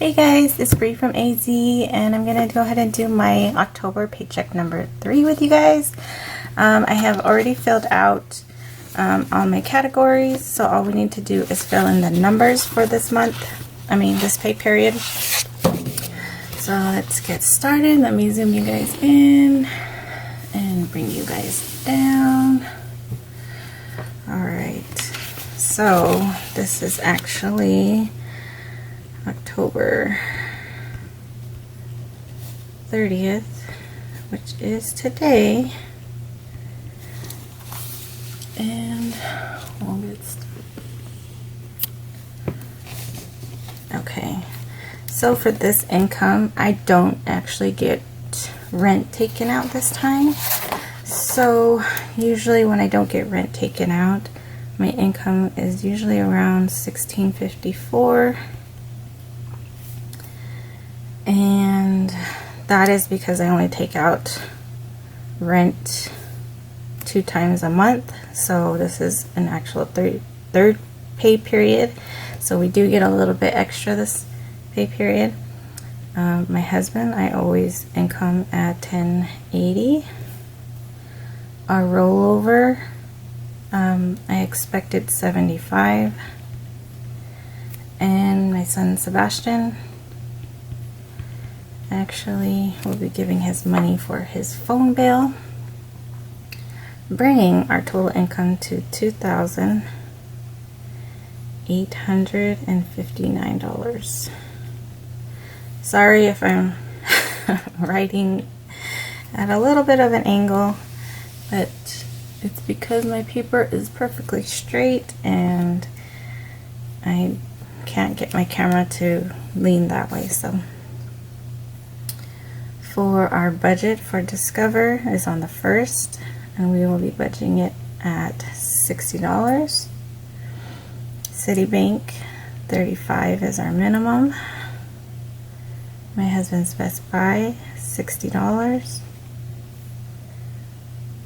Hey guys, it's Bree from AZ, and I'm going to go ahead and do my October paycheck number 3 with you guys. I have already filled out all my categories, so all we need to do is fill in the numbers for this this pay period. So let's get started. Let me zoom you guys in and bring you guys down. Alright, so this is actually October 30th, which is today, and we'll get started. Okay, so for this income, I don't actually get rent taken out this time. So usually when I don't get rent taken out, my income is usually around $16.54. And that is because I only take out rent 2 times a month. So this is an actual third pay period. So we do get a little bit extra this pay period. My husband, I always income at $10.80. Our rollover, I expected $75. And my son Sebastian, actually we'll be giving his money for his phone bill, bringing our total income to $2,859. Sorry if I'm writing at a little bit of an angle, but it's because my paper is perfectly straight and I can't get my camera to lean that way. So for our budget for Discover is on the 1st, and we will be budgeting it at $60. Citibank, $35 is our minimum. My husband's Best Buy, $60.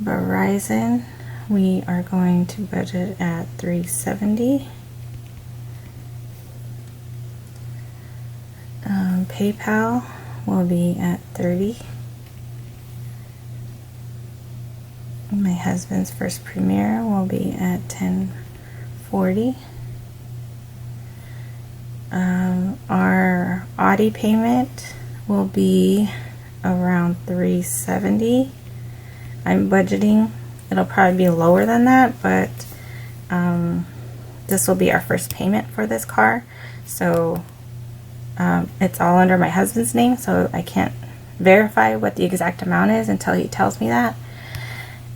Verizon, we are going to budget at $370. PayPal will be at $30. My husband's First Premier will be at $10.40. Our Audi payment will be around $370. I'm budgeting, it'll probably be lower than that, but this will be our first payment for this car. So it's all under my husband's name, so I can't verify what the exact amount is until he tells me that.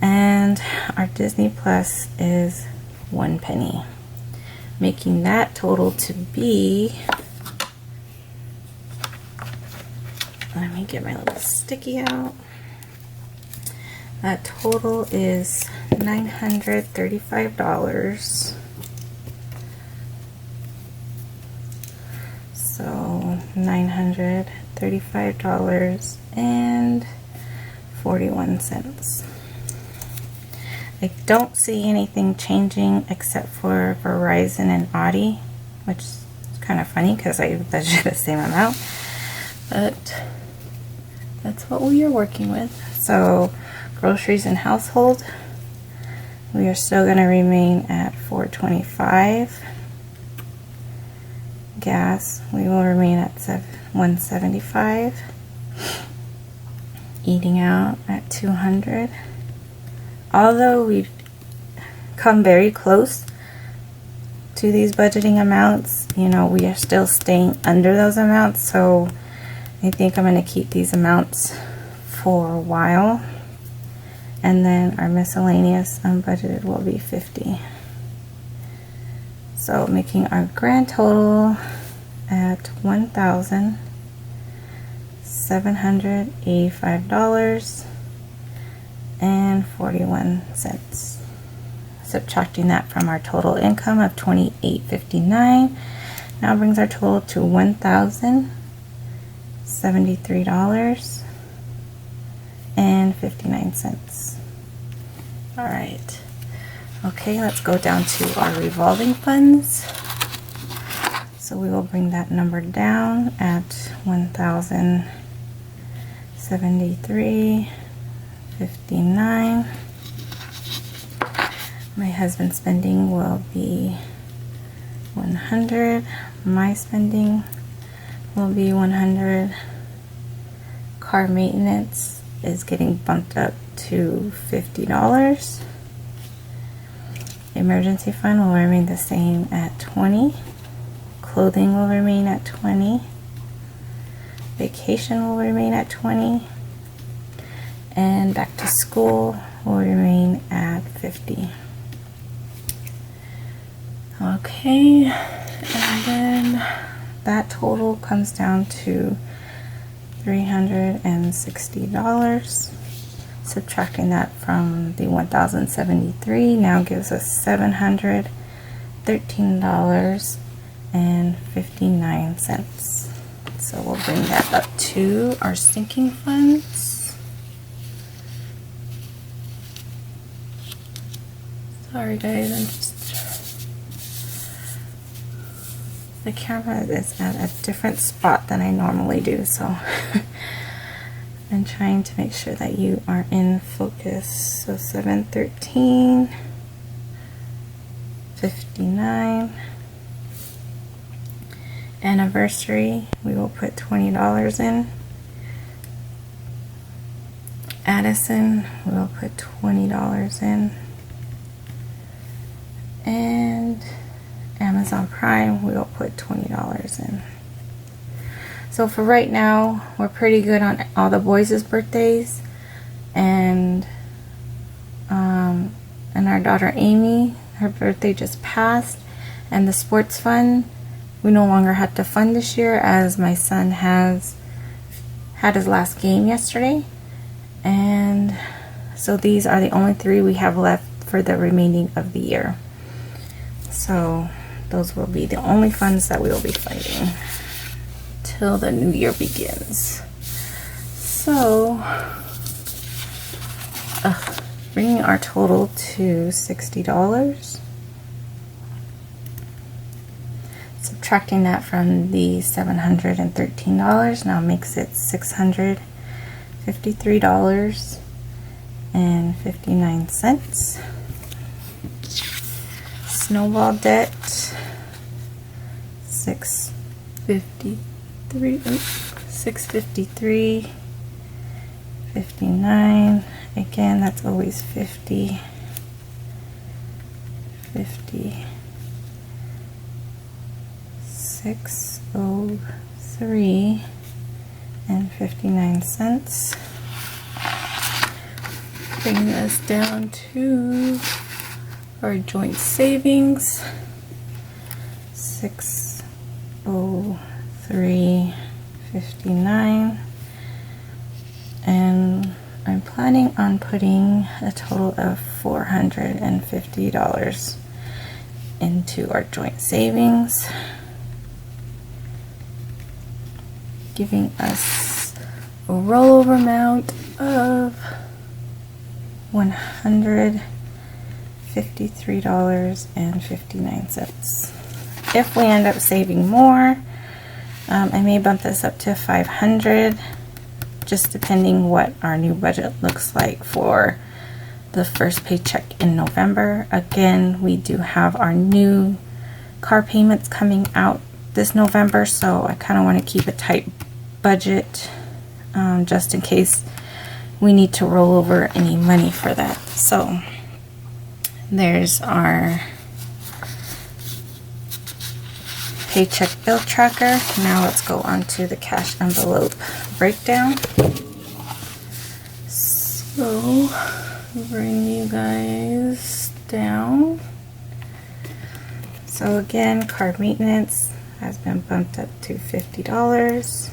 And our Disney Plus is 1 penny, making that total to be, let me get my little sticky out. That total is $935. So $935.41. I don't see anything changing except for Verizon and Audi, which is kind of funny because I budgeted the same amount, but that's what we are working with. So groceries and household, we are still going to remain at $425. Gas, we will remain at $175. Eating out at $200. Although we've come very close to these budgeting amounts, you know, we are still staying under those amounts, so I think I'm going to keep these amounts for a while. And then our miscellaneous unbudgeted will be $50. So making our grand total at $1,785.41. Subtracting that from our total income of $2,859 now brings our total to $1,073.59. All right. Okay, let's go down to our revolving funds. So we will bring that number down at $1,073.59. My husband's spending will be $100. My spending will be $100. Car maintenance is getting bumped up to $50. Emergency fund will remain the same at $20. Clothing will remain at $20. Vacation will remain at $20. And back to school will remain at $50. Okay, and then that total comes down to $360. Subtracting that from the $1,073 now gives us $713.59. So we'll bring that up to our sinking funds. Sorry guys, the camera is at a different spot than I normally do, so I'm trying to make sure that you are in focus. So $713.59. Anniversary, we will put $20 in. Addison, we will put $20 in. And Amazon Prime, we will put $20 in. So for right now, we're pretty good on all the boys' birthdays, and our daughter Amy, her birthday just passed, and the sports fund, we no longer have to fund this year as my son has had his last game yesterday, and so these are the only three we have left for the remaining of the year. So those will be the only funds that we will be funding till the new year begins. So bringing our total to $60. Subtracting that from the $713 now makes it $653.59. Snowball debt, $653.59. Again, that's always 50, 603.59. Bringing us down to our joint savings, $603.59, and I'm planning on putting a total of $450 into our joint savings, giving us a rollover amount of $153.59. If we end up saving more, I may bump this up to $500, just depending what our new budget looks like for the first paycheck in November. Again, we do have our new car payments coming out this November, so I kind of want to keep a tight budget just in case we need to roll over any money for that. So there's our paycheck bill tracker. Now let's go on to the cash envelope breakdown. So bring you guys down. So again, card maintenance has been bumped up to $50.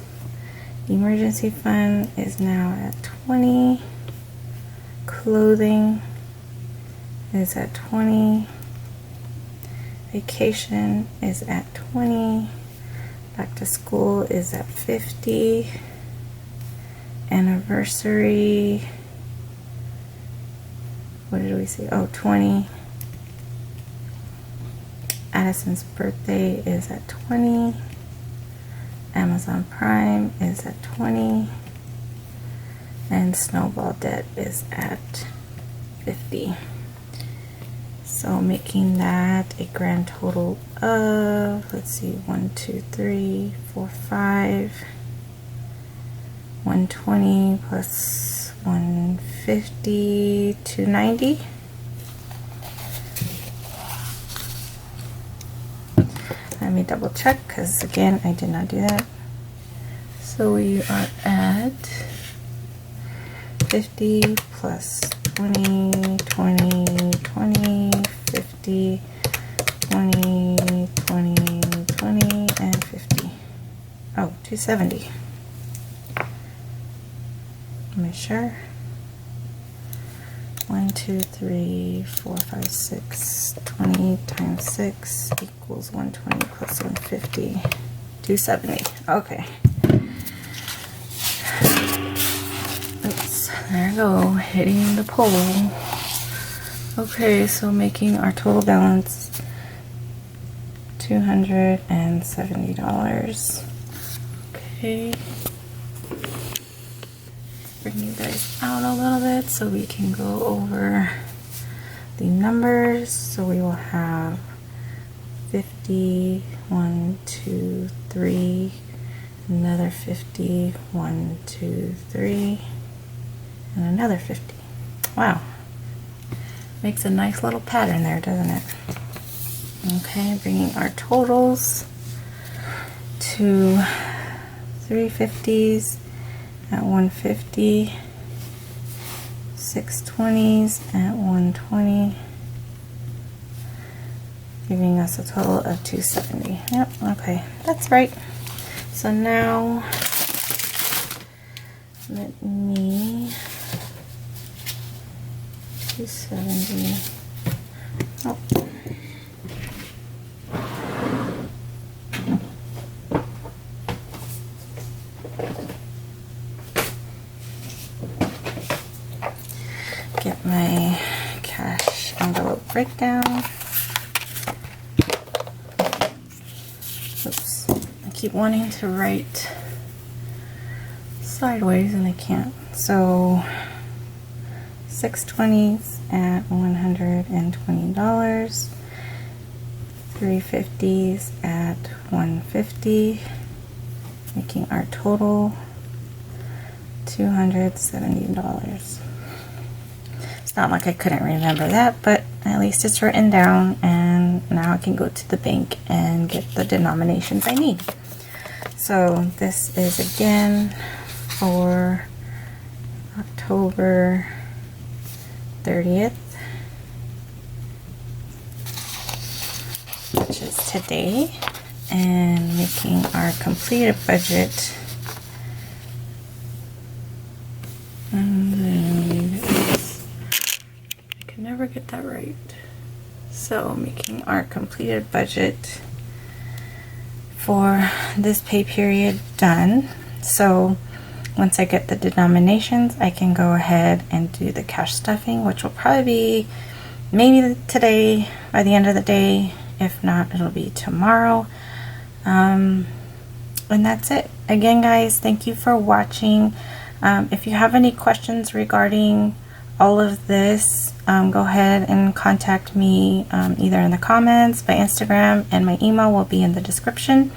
Emergency fund is now at $20. Clothing is at $20. Vacation is at $20. Back to school is at $50. Anniversary, what did we say? Oh, $20. Addison's birthday is at 20. Amazon Prime is at 20. And Snowball debt is at 50. So making that a grand total of, let's see, 1, 2, 3, 4, 5, 120 plus 150, 290. Let me double check because again I did not do that. So we are at 50 plus 20, 20, 20, 50, 20, 20, 20, and 50. Oh, 270. Am I sure? 1, 2, 3, 4, 5, 6. 20 times 6 equals 120 plus 150. 270. Okay. Oops. There I go. Hitting the pole. Okay, so making our total balance $270. Okay. Bring you guys out a little bit so we can go over the numbers. So we will have 50, 1, 2, 3, another 50, 1, 2, 3, and another 50. Wow. Makes a nice little pattern there, doesn't it? Okay, bringing our totals to 350s at 150, 620s at 120, giving us a total of 270. Yep, okay, that's right. So now let me 270. Oh. Get my cash envelope breakdown. Oops. I keep wanting to write sideways and I can't. So 620s at $120. 350s at $150, making our total $270. It's not like I couldn't remember that, but at least it's written down, and now I can go to the bank and get the denominations I need. So this is again for October 30th, which is today, and making our completed budget. And then I can never get that right. So making our completed budget for this pay period done. So once I get the denominations, I can go ahead and do the cash stuffing, which will probably be maybe today by the end of the day. If not, it'll be tomorrow. And that's it. Again, guys, thank you for watching. If you have any questions regarding all of this, go ahead and contact me either in the comments, by Instagram, and my email will be in the description.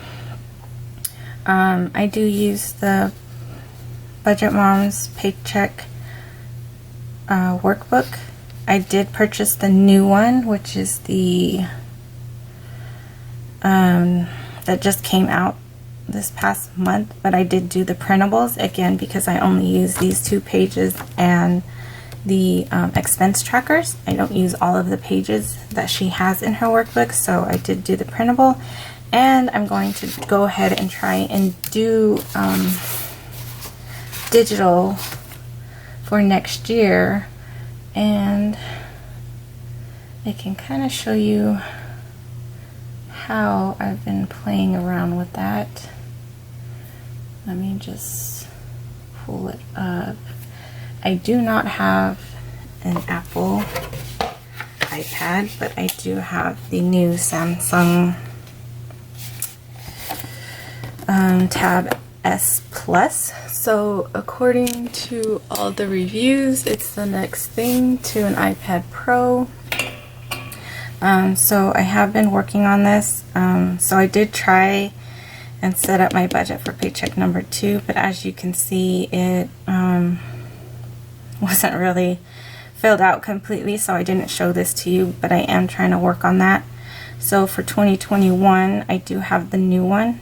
I do use the Budget Mom's Paycheck workbook. I did purchase the new one, which is the that just came out this past month, but I did do the printables again because I only use these 2 pages and the expense trackers. I don't use all of the pages that she has in her workbook, so I did do the printable, and I'm going to go ahead and try and do digital for next year, and I can kind of show you how I've been playing around with that. Let me just pull it up. I do not have an Apple iPad, but I do have the new Samsung Tab S Plus. So according to all the reviews, it's the next thing to an iPad Pro. So I have been working on this. So I did try and set up my budget for paycheck number 2, but as you can see, it wasn't really filled out completely, so I didn't show this to you, but I am trying to work on that. So for 2021, I do have the new one.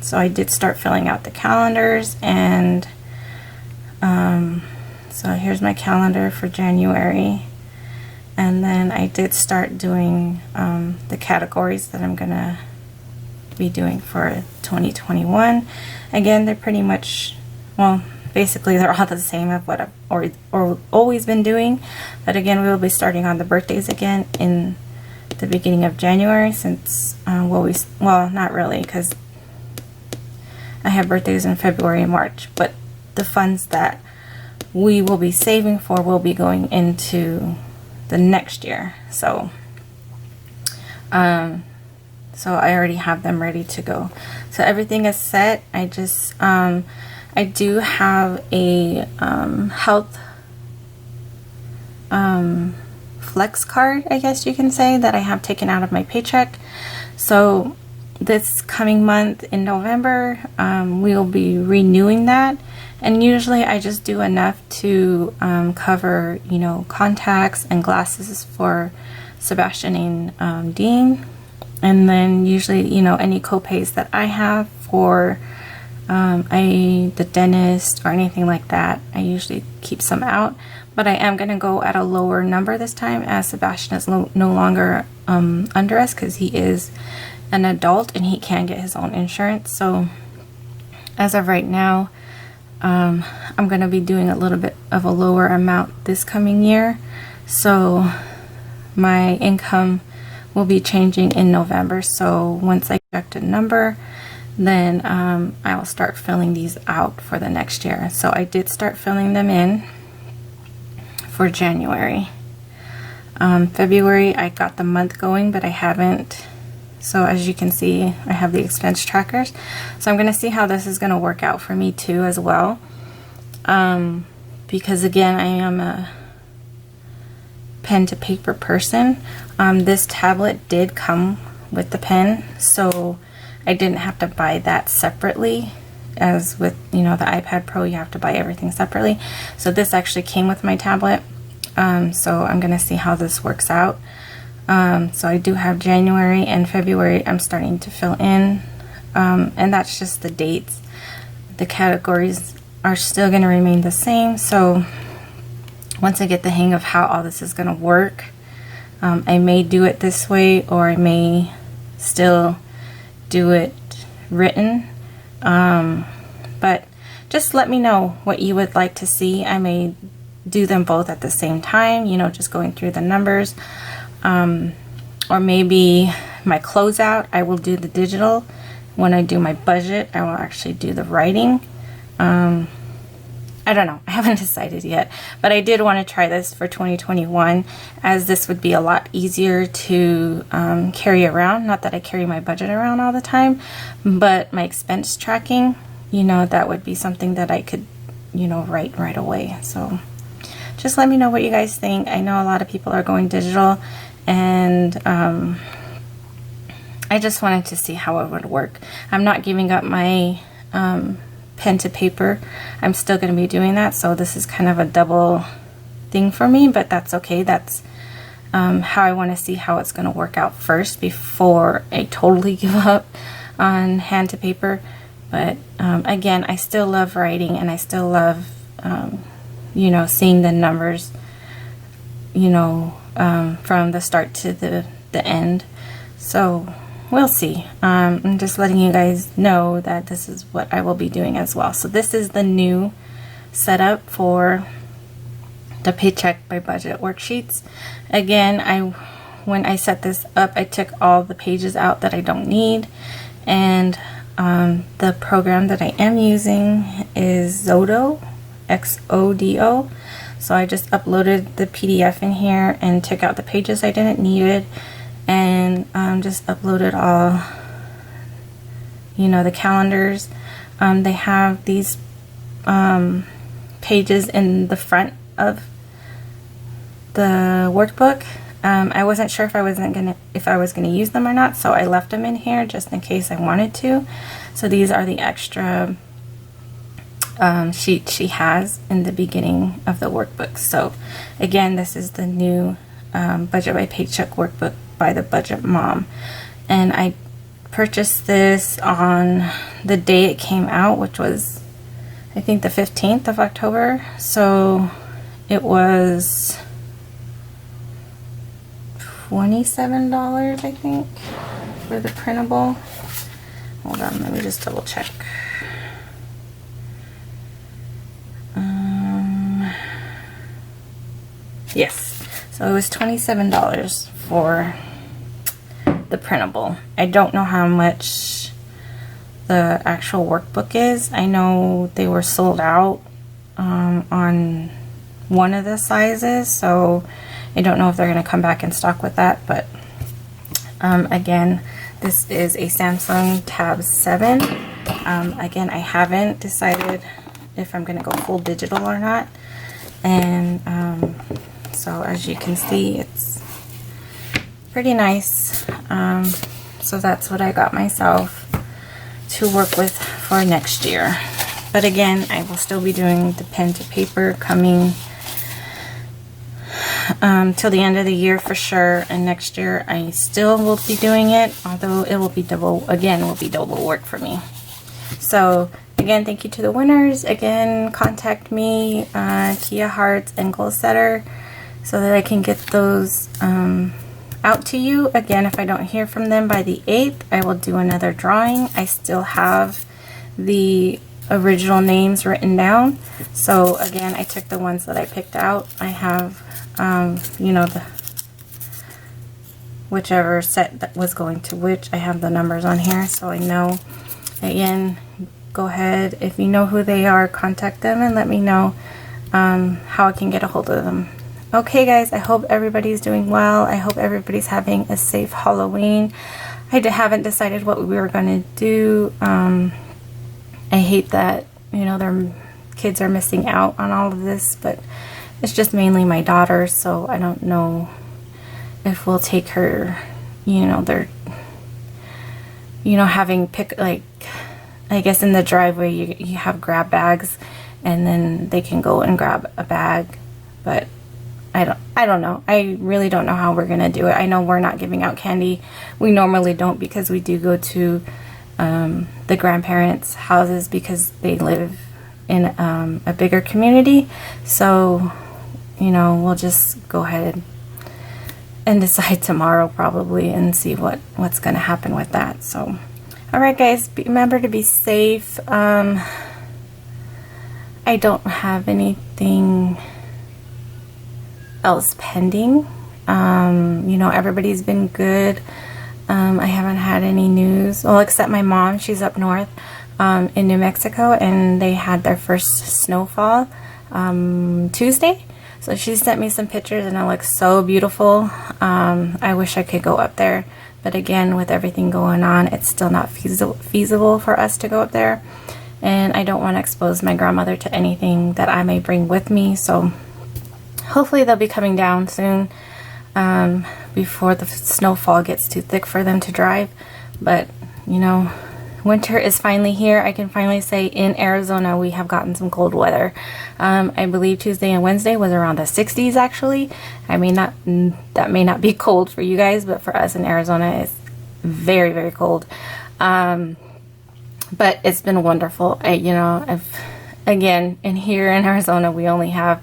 So I did start filling out the calendars, and so here's my calendar for January. And then I did start doing the categories that I'm gonna be doing for 2021. Again, they're pretty much, well, basically they're all the same of what I've always been doing. But again, we will be starting on the birthdays again in the beginning of January, since well, not really, because I have birthdays in February and March, but the funds that we will be saving for will be going into the next year. So so I already have them ready to go. So everything is set. I just I do have a health flex card, I guess you can say, that I have taken out of my paycheck. So this coming month in November, we will be renewing that, and usually I just do enough to cover, you know, contacts and glasses for Sebastian and Dean, and then usually, you know, any co-pays that I have for the dentist or anything like that, I usually keep some out. But I am going to go at a lower number this time, as Sebastian is no longer under us, because he is an adult and he can get his own insurance. So as of right now, I'm going to be doing a little bit of a lower amount this coming year. So my income will be changing in November. So once I project a number, then I will start filling these out for the next year. So I did start filling them in for January. February, I got the month going, but I haven't. So as you can see, I have the expense trackers. So I'm going to see how this is going to work out for me too as well. Because again, I am a pen to paper person. This tablet did come with the pen, so I didn't have to buy that separately. As with, you know, the iPad Pro, you have to buy everything separately. So this actually came with my tablet. So I'm going to see how this works out. So I do have January and February I'm starting to fill in. And that's just the dates. The categories are still going to remain the same. So once I get the hang of how all this is going to work, I may do it this way, or I may still do it written. But just let me know what you would like to see. I may do them both at the same time, you know, just going through the numbers. Or maybe my closeout, I will do the digital. When I do my budget, I will actually do the writing. I don't know. I haven't decided yet. But I did want to try this for 2021, as this would be a lot easier to carry around. Not that I carry my budget around all the time, but my expense tracking, you know, that would be something that I could, you know, write right away. So just let me know what you guys think. I know a lot of people are going digital, and I just wanted to see how it would work. I'm not giving up my pen to paper. I'm still going to be doing that, so this is kind of a double thing for me, but that's okay. That's how I want to see how it's going to work out first before I totally give up on hand to paper. But again, I still love writing, and I still love you know, seeing the numbers, you know, from the start to the end. So we'll see. I'm just letting you guys know that this is what I will be doing as well. So this is the new setup for the Paycheck by Budget worksheets. Again, when I set this up, I took all the pages out that I don't need, and the program that I am using is Xodo, Xodo. So I just uploaded the PDF in here and took out the pages I didn't need it, and just uploaded all, you know, the calendars. They have these pages in the front of the workbook. I wasn't sure if I was gonna use them or not, so I left them in here just in case I wanted to. So these are the extra sheet she has in the beginning of the workbook. So again, this is the new Budget by Paycheck workbook by the Budget Mom, and I purchased this on the day it came out, which was I think the 15th of October. So it was $27, I think, for the printable. Hold on, let me just double check. Yes, so it was $27 for the printable. I don't know how much the actual workbook is. I know they were sold out on one of the sizes, so I don't know if they're going to come back in stock with that. But again, this is a Samsung Tab 7. Again, I haven't decided if I'm going to go full digital or not, and so as you can see, it's pretty nice. So that's what I got myself to work with for next year. But again, I will still be doing the pen to paper coming till the end of the year for sure, and next year I still will be doing it, although it will be double work for me. So again, thank you to the winners. Again, contact me, Kia Hearts and Goal Setter, so that I can get those out to you. Again, if I don't hear from them by the 8th, I will do another drawing. I still have the original names written down. So again, I took the ones that I picked out. I have, you know, the whichever set that was going to which. I have the numbers on here, so I know. Again, go ahead, if you know who they are, contact them and let me know how I can get a hold of them. Okay guys, I hope everybody's doing well. I hope everybody's having a safe Halloween. I haven't decided what we were going to do. I hate that, you know, their kids are missing out on all of this, but it's just mainly my daughter, so I don't know if we'll take her, you know, they're, you know, having like, I guess in the driveway you have grab bags, and then they can go and grab a bag, but I don't know. I really don't know how we're gonna do it. I know we're not giving out candy. We normally don't, because we do go to the grandparents' houses because they live in a bigger community. So, you know, we'll just go ahead and decide tomorrow probably and see what's gonna happen with that. So, all right, guys, remember to be safe. I don't have anything else pending. You know, everybody's been good. I haven't had any news, well, except my mom. She's up north in New Mexico, and they had their first snowfall Tuesday. So she sent me some pictures, and it looks so beautiful. I wish I could go up there, but again, with everything going on, it's still not feasible for us to go up there, and I don't want to expose my grandmother to anything that I may bring with me. So hopefully they'll be coming down soon, before the snowfall gets too thick for them to drive. But, you know, winter is finally here. I can finally say in Arizona we have gotten some cold weather. I believe Tuesday and Wednesday was around the 60s actually. That may not be cold for you guys, but for us in Arizona it's very, very cold. But it's been wonderful. Again, in here in Arizona we only have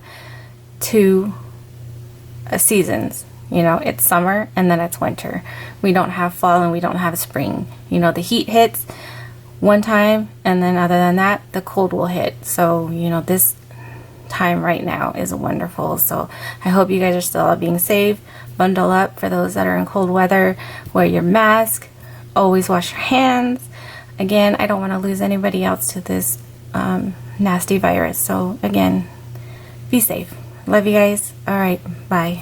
two seasons. You know, it's summer and then it's winter. We don't have fall and we don't have spring. You know, the heat hits one time, and then other than that, the cold will hit. So, you know, this time right now is wonderful. So I hope you guys are still all being safe. Bundle up for those that are in cold weather. Wear your mask. Always wash your hands. Again, I don't want to lose anybody else to this nasty virus. So again, be safe. Love you guys. All right. Bye.